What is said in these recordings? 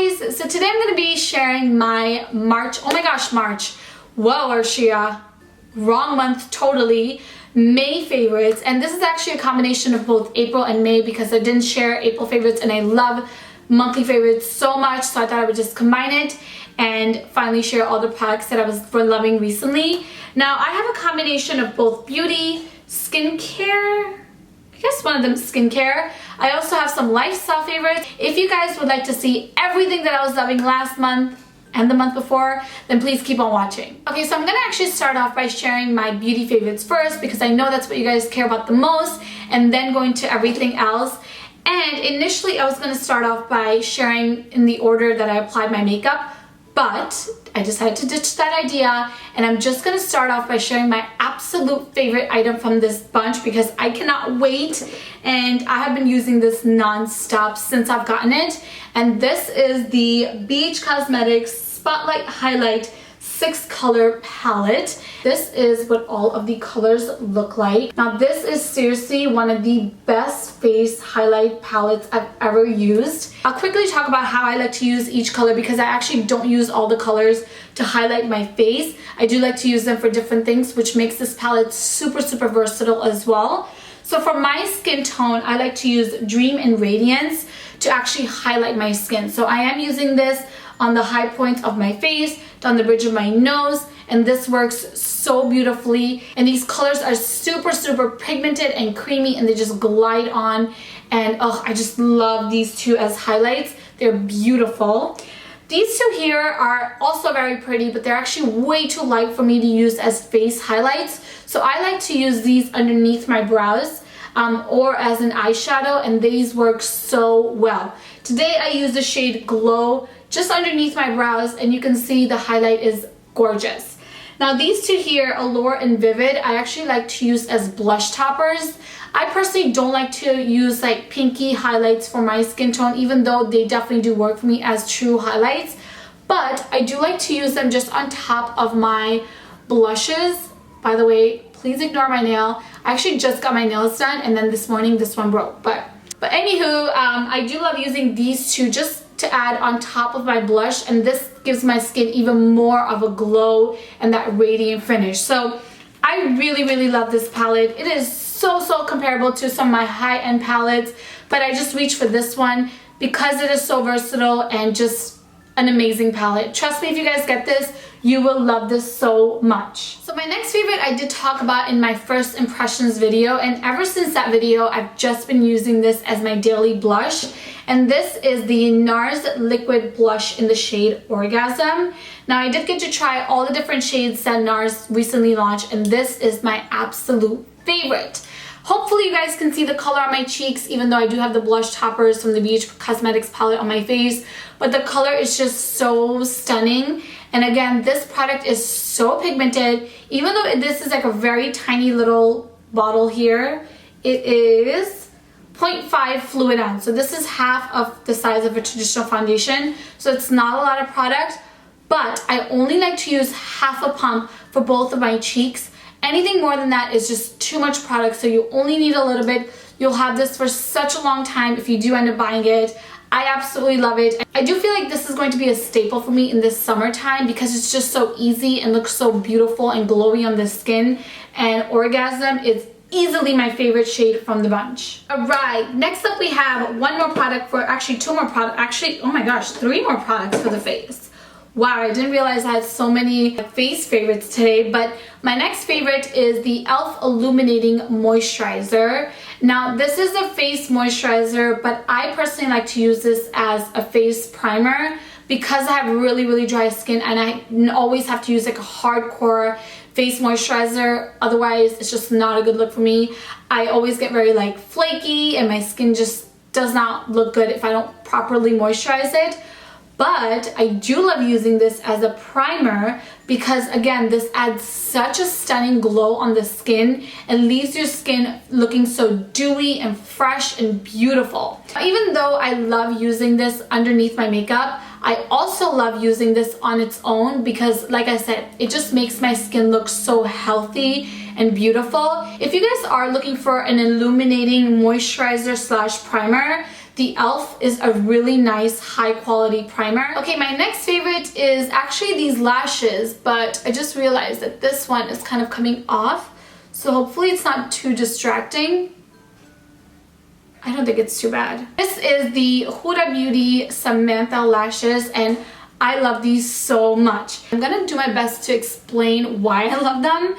guys, so today I'm going to be sharing my March, oh my gosh, March, whoa Arshia, wrong month totally, May favorites. And this is actually a combination of both April and May because I didn't share April favorites and I love monthly favorites so much, so I thought I would just combine it and finally share all the products that I was loving recently. Now I have a combination of both beauty, skincare, I guess one of them is skincare. I also have some lifestyle favorites. If you guys would like to see everything that I was loving last month and the month before, then please keep on watching. Okay, so I'm gonna actually start off by sharing my beauty favorites first because I know that's what you guys care about the most, and then going to everything else. And initially I was gonna start off by sharing in the order that I applied my makeup, but I decided to ditch that idea and I'm just gonna start off by sharing my absolute favorite item from this bunch because I cannot wait, and I have been using this non-stop since I've gotten it. And this is the BH Cosmetics Spotlight Highlight 6-color palette. This is what all of the colors look like. Now this is seriously one of the best face highlight palettes I've ever used. I'll quickly talk about how I like to use each color because I actually don't use all the colors to highlight my face. I do like to use them for different things, which makes this palette super versatile as well. So for my skin tone, I like to use Dream and Radiance to actually highlight my skin. So I am using this on the high point of my face, down the bridge of my nose, and this works so beautifully. And these colors are super pigmented and creamy, and they just glide on. And oh, I just love these two as highlights. They're beautiful. These two here are also very pretty, but they're actually way too light for me to use as face highlights. So I like to use these underneath my brows or as an eyeshadow, and these work so well. Today I use the shade Glow just underneath my brows, and you can see the highlight is gorgeous. Now these two here, Allure and Vivid, I actually like to use as blush toppers. I personally don't like to use like pinky highlights for my skin tone, even though they definitely do work for me as true highlights. But I do like to use them just on top of my blushes. By the way, please ignore my nail. I actually just got my nails done, and then this morning this one broke. But anywho, I do love using these two just to add on top of my blush, and this gives my skin even more of a glow and that radiant finish. So I really love this palette. It is so comparable to some of my high-end palettes, but I just reached for this one because it is so versatile and just an amazing palette. Trust me, if you guys get this, you will love this so much. So my next favorite I did talk about in my first impressions video, and ever since that video I've just been using this as my daily blush, and this is the NARS liquid blush in the shade Orgasm. Now I did get to try all the different shades that NARS recently launched, and this is my absolute favorite. Hopefully you guys can see the color on my cheeks, even though I do have the blush toppers from the BH Cosmetics palette on my face, but the color is just so stunning. And again, this product is so pigmented. Even though this is like a very tiny little bottle here, it is 0.5 fluid ounce. So this is half of the size of a traditional foundation. So it's not a lot of product, but I only like to use half a pump for both of my cheeks. Anything more than that is just too much product, so you only need a little bit. You'll have this for such a long time if you do end up buying it. I absolutely love it. I do feel like this is going to be a staple for me in this summertime because it's just so easy and looks so beautiful and glowy on the skin. And Orgasm is easily my favorite shade from the bunch. Alright, next up we have one more product for, actually two more products, actually, oh my gosh, 3 more products for the face. Wow, I didn't realize I had so many face favorites today, but my next favorite is the e.l.f. Illuminating Moisturizer. Now, this is a face moisturizer, but I personally like to use this as a face primer because I have really dry skin and I always have to use like a hardcore face moisturizer. Otherwise, it's just not a good look for me. I always get very like flaky and my skin just does not look good if I don't properly moisturize it. But I do love using this as a primer because again, this adds such a stunning glow on the skin and leaves your skin looking so dewy and fresh and beautiful. Even though I love using this underneath my makeup, I also love using this on its own because, like I said, it just makes my skin look so healthy and beautiful. If you guys are looking for an illuminating moisturizer slash primer, The e.l.f. is a really nice high quality primer. Okay, my next favorite is actually these lashes, but I just realized that this one is kind of coming off. So hopefully it's not too distracting. I don't think it's too bad. This is the Huda Beauty Samantha lashes, and I love these so much. I'm gonna do my best to explain why I love them.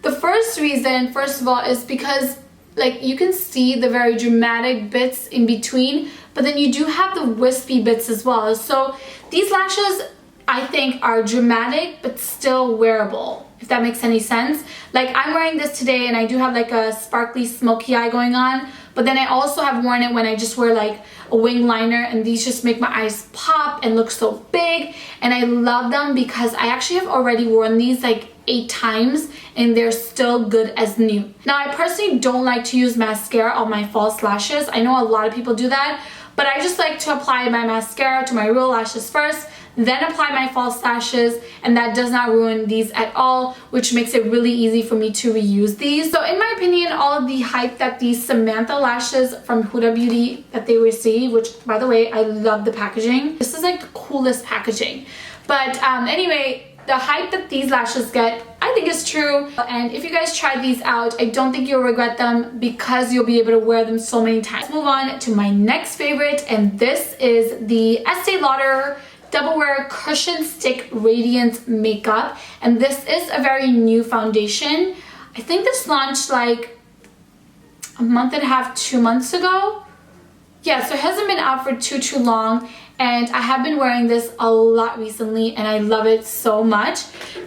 The first reason, first of all, is because like you can see the very dramatic bits in between, but then you do have the wispy bits as well. So these lashes, I think, are dramatic but still wearable, if that makes any sense. Like I'm wearing this today and I do have like a sparkly smoky eye going on, but then I also have worn it when I just wear like a wing liner, and these just make my eyes pop and look so big. And I love them because I actually have already worn these like 8 times and they're still good as new. Now I personally don't like to use mascara on my false lashes. I know a lot of people do that, but I just like to apply my mascara to my real lashes first, then apply my false lashes, and that does not ruin these at all, which makes it really easy for me to reuse these. So in my opinion, all of the hype that these Samantha lashes from Huda Beauty that they receive, which by the way, I love the packaging. This is like the coolest packaging. But anyway, the hype that these lashes get, I think is true. And if you guys try these out, I don't think you'll regret them because you'll be able to wear them so many times. Let's move on to my next favorite, and this is the Estee Lauder Double Wear Cushion Stick Radiance Makeup. And this is a very new foundation. I think this launched like a month and a half, 2 months ago. Yeah, so it hasn't been out for too long, and I have been wearing this a lot recently and I love it so much.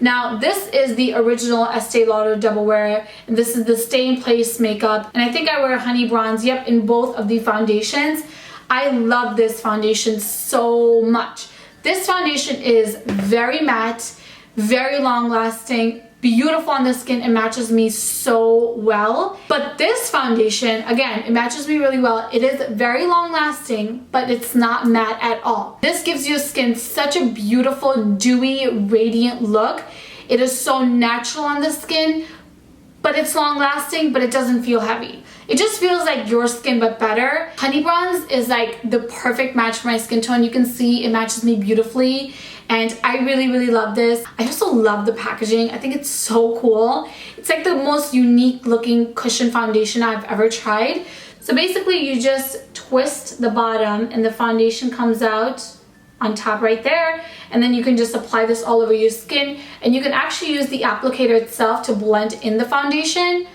Now this is the original Estee Lauder Double Wear, and this is the Stay in Place makeup, and I think I wear Honey Bronze, yep, in both of the foundations. I love this foundation so much. This foundation is very matte, very long lasting, beautiful on the skin. It matches me so well. But this foundation, again, it matches me really well. It is very long lasting, but it's not matte at all. This gives your skin such a beautiful, dewy, radiant look. It is so natural on the skin, but it's long lasting, but it doesn't feel heavy. It just feels like your skin, but better. Honey Bronze is like the perfect match for my skin tone. You can see it matches me beautifully, and I really love this. I also love the packaging. I think it's so cool. It's like the most unique looking cushion foundation I've ever tried. So basically you just twist the bottom and the foundation comes out on top right there, and then you can just apply this all over your skin, and you can actually use the applicator itself to blend in the foundation.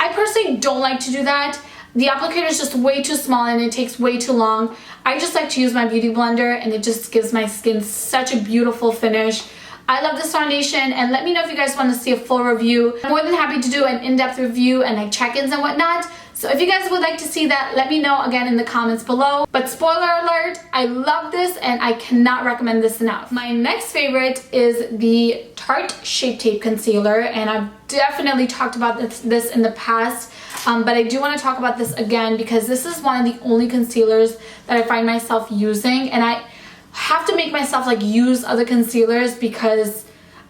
I personally don't like to do that. The applicator is just way too small and it takes way too long. I just like to use my beauty blender, and it just gives my skin such a beautiful finish. I love this foundation, and let me know if you guys want to see a full review. I'm more than happy to do an in-depth review and like check-ins and whatnot. So if you guys would like to see that, let me know again in the comments below. But spoiler alert, I love this and I cannot recommend this enough. My next favorite is the Tarte Shape Tape Concealer, and I've definitely talked about this in the past, but I do want to talk about this again because this is one of the only concealers that I find myself using, and I have to make myself like use other concealers because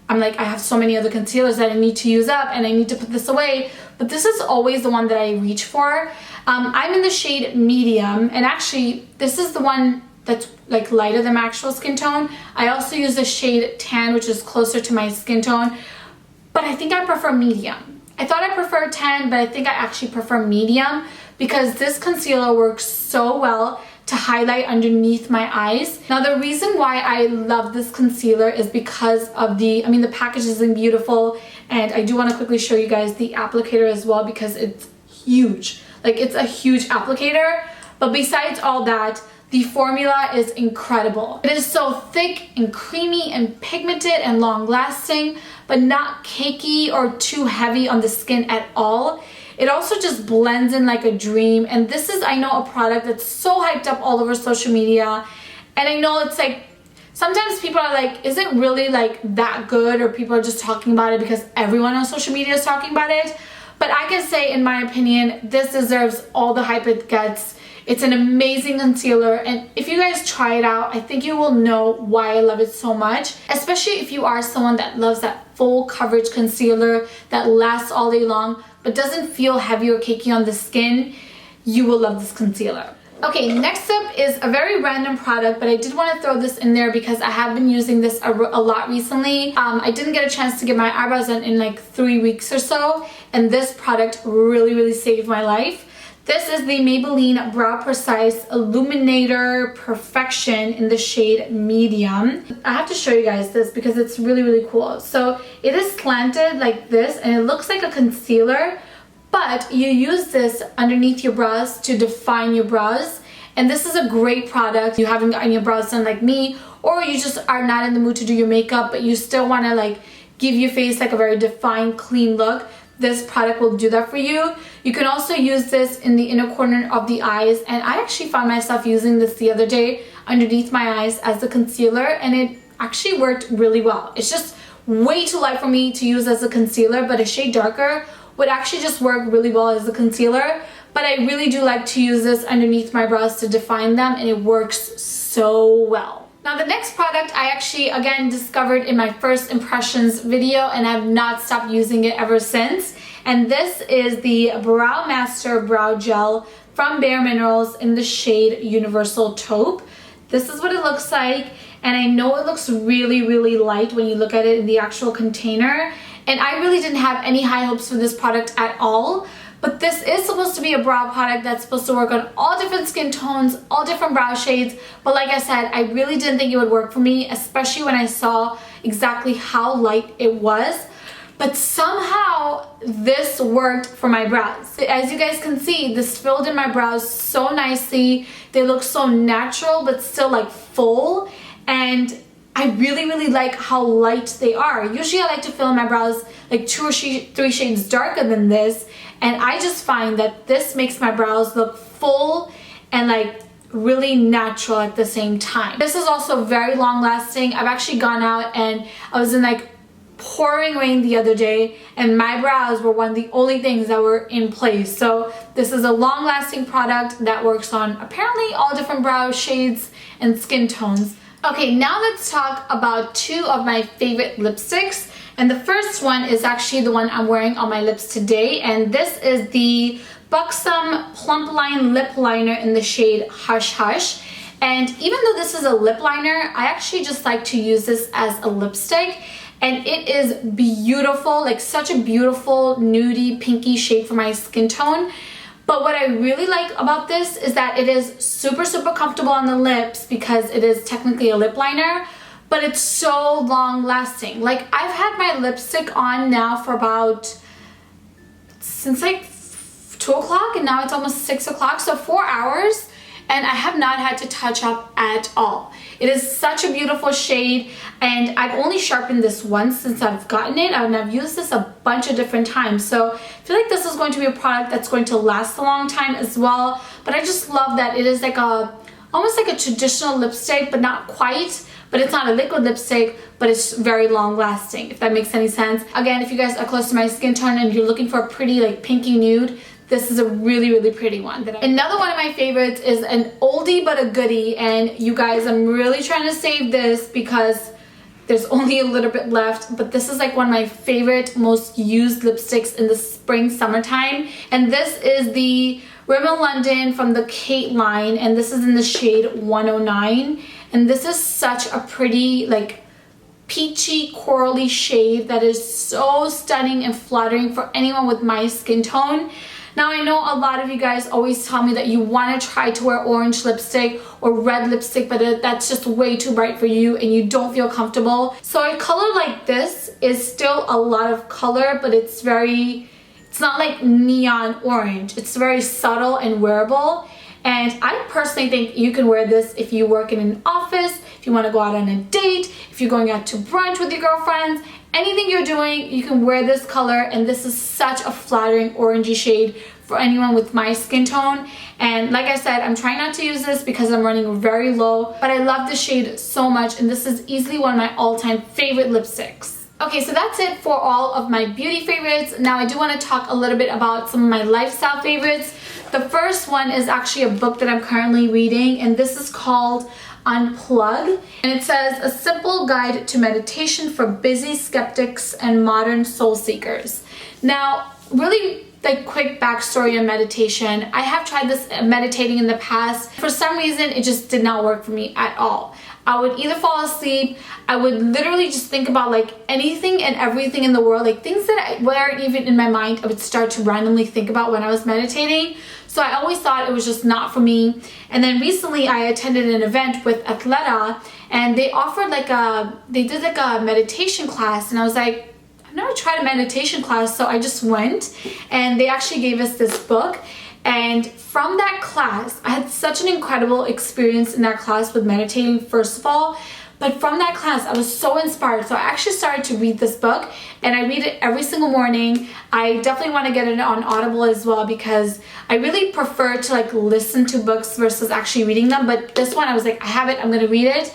I'm like, I have so many other concealers that I need to use up and I need to put this away, but this is always the one that I reach for. I'm in the shade medium, and actually this is the one that's like lighter than my actual skin tone. I also use the shade tan, which is closer to my skin tone, but I think I prefer medium. I thought I preferred tan, but I think I actually prefer medium because this concealer works so well to highlight underneath my eyes. Now the reason why I love this concealer is because of the packaging is beautiful, and I do want to quickly show you guys the applicator as well because it's huge. Like, it's a huge applicator, but besides all that, the formula is incredible. It is so thick and creamy and pigmented and long lasting, but not cakey or too heavy on the skin at all. It also just blends in like a dream, and this is, I know, a product that's so hyped up all over social media, and I know it's like, sometimes people are like, is it really like that good, or people are just talking about it because everyone on social media is talking about it? But I can say, in my opinion, this deserves all the hype it gets. It's an amazing concealer, and if you guys try it out, I think you will know why I love it so much, especially if you are someone that loves that full coverage concealer that lasts all day long but doesn't feel heavy or cakey on the skin. You will love this concealer. Okay, next up is a very random product, but I did want to throw this in there because I have been using this a lot recently. I didn't get a chance to get my eyebrows done in like 3 weeks or so, and this product really saved my life. This is the Maybelline Brow Precise Illuminator Perfection in the shade Medium. I have to show you guys this because it's really cool. So it is slanted like this, and it looks like a concealer, but you use this underneath your brows to define your brows. And this is a great product. You haven't gotten your brows done like me, or you just are not in the mood to do your makeup, but you still want to like give your face like a very defined, clean look. This product will do that for you. You can also use this in the inner corner of the eyes, and I actually found myself using this the other day underneath my eyes as a concealer, and it actually worked really well. It's just way too light for me to use as a concealer, but a shade darker would actually just work really well as a concealer. But I really do like to use this underneath my brows to define them, and it works so well. Now the next product I actually again discovered in my first impressions video, and I've not stopped using it ever since. And this is the Brow Master Brow Gel from Bare Minerals in the shade Universal Taupe. This is what it looks like, and I know it looks really light when you look at it in the actual container. And I really didn't have any high hopes for this product at all. But this is supposed to be a brow product that's supposed to work on all different skin tones, all different brow shades. But like I said, I really didn't think it would work for me, especially when I saw exactly how light it was. But somehow this worked for my brows. As you guys can see, this filled in my brows so nicely. They look so natural, but still like full. And I really like how light they are. Usually I like to fill in my brows like 2 or 3 shades darker than this, and I just find that this makes my brows look full and like really natural at the same time. This is also very long lasting. I've actually gone out and I was in like pouring rain the other day, and my brows were one of the only things that were in place. So this is a long lasting product that works on apparently all different brow shades and skin tones. Okay, now let's talk about 2 of my favorite lipsticks. And the first one is actually the one I'm wearing on my lips today. And this is the Buxom Plump Line Lip Liner in the shade Hush Hush. And even though this is a lip liner, I actually just like to use this as a lipstick. And it is beautiful, like such a beautiful nudie pinky shade for my skin tone. But what I really like about this is that it is super comfortable on the lips because it is technically a lip liner, but it's so long lasting. Like I've had my lipstick on now for about, since like 2 o'clock, and now it's almost 6 o'clock, so 4 hours, and I have not had to touch up at all. It is such a beautiful shade, and I've only sharpened this once since I've gotten it, and I've used this a bunch of different times. So I feel like this is going to be a product that's going to last a long time as well. But I just love that it is like almost like a traditional lipstick, but not quite. But it's not a liquid lipstick, but it's very long lasting, if that makes any sense. Again, if you guys are close to my skin tone and you're looking for a pretty like pinky nude, this is a really pretty one. Another one of my favorites is an oldie but a goodie, and you guys, I'm really trying to save this because there's only a little bit left, but this is like one of my favorite, most used lipsticks in the spring, summertime. And this is the Rimmel London from the Kate line, and this is in the shade 109. And this is such a pretty, like, peachy, corally shade that is so stunning and flattering for anyone with my skin tone. Now, I know a lot of you guys always tell me that you want to try to wear orange lipstick or red lipstick, but that's just way too bright for you and you don't feel comfortable. So a color like this is still a lot of color, but it's not like neon orange. It's very subtle and wearable. And I personally think you can wear this if you work in an office, if you want to go out on a date, if you're going out to brunch with your girlfriends, anything you're doing, you can wear this color. And this is such a flattering orangey shade for anyone with my skin tone. And like I said, I'm trying not to use this because I'm running very low, but I love this shade so much, and this is easily one of my all-time favorite lipsticks. Okay, so that's it for all of my beauty favorites. Now I do want to talk a little bit about some of my lifestyle favorites. The first one is actually a book that I'm currently reading, and this is called Unplug, and it says a simple guide to meditation for busy skeptics and modern soul seekers. Now, really like quick backstory on meditation. I have tried this meditating in the past. For some reason, it just did not work for me at all. I would either fall asleep, I would literally just think about like anything and everything in the world, like things that weren't even in my mind, I would start to randomly think about when I was meditating. So I always thought it was just not for me. And then recently I attended an event with Athleta, and they offered they did like a meditation class, and I was like, I've never tried a meditation class, so I just went, and they actually gave us this book. And from that class, I had such an incredible experience in that class with meditating, first of all. But from that class, I was so inspired. So I actually started to read this book, and I read it every single morning. I definitely want to get it on Audible as well, because I really prefer to like listen to books versus actually reading them. But this one, I was like, I have it, I'm going to read it.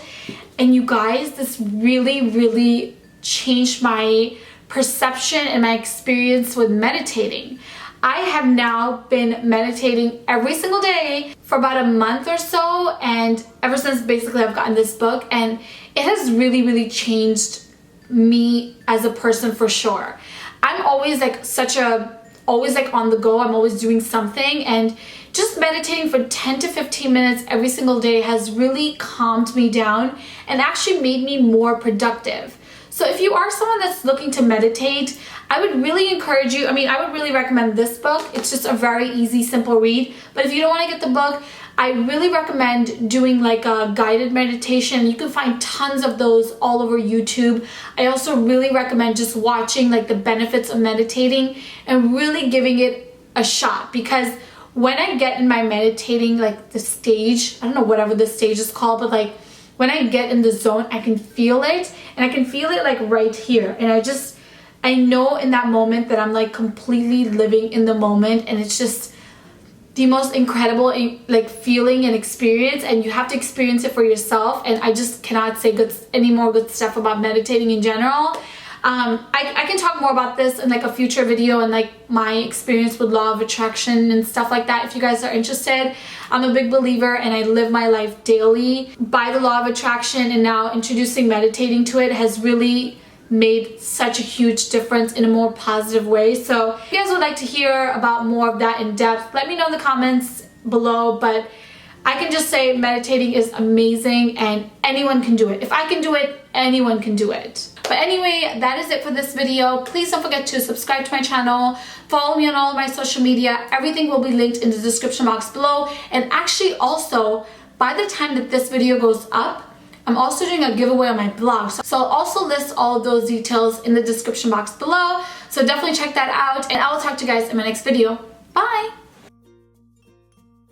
And you guys, this really, really changed my perception and my experience with meditating. I have now been meditating every single day for about a month or so, and ever since basically I've gotten this book, and it has really, really changed me as a person for sure. I'm always like always like on the go. I'm always doing something, and just meditating for 10 to 15 minutes every single day has really calmed me down and actually made me more productive. So if you are someone that's looking to meditate, I would really encourage you. I mean, I would really recommend this book. It's just a very easy, simple read. But if you don't want to get the book, I really recommend doing like a guided meditation. You can find tons of those all over YouTube. I also really recommend just watching like the benefits of meditating and really giving it a shot, because when I get in my meditating, like the stage, I don't know whatever the stage is called, but like when I get in the zone, I can feel it, and I can feel it like right here. And I know in that moment that I'm like completely living in the moment, and it's just the most incredible like feeling and experience, and you have to experience it for yourself. And I just cannot say any more good stuff about meditating in general. I can talk more about this in like a future video, and like my experience with law of attraction and stuff like that if you guys are interested. I'm a big believer, and I live my life daily by the law of attraction, and now introducing meditating to it has really made such a huge difference in a more positive way. So if you guys would like to hear about more of that in depth, let me know in the comments below. But I can just say meditating is amazing, and anyone can do it. If I can do it, anyone can do it. But anyway, that is it for this video. Please don't forget to subscribe to my channel, follow me on all of my social media. Everything will be linked in the description box below. And actually also, by the time that this video goes up, I'm also doing a giveaway on my blog. So I'll also list all of those details in the description box below. So definitely check that out, and I will talk to you guys in my next video. Bye!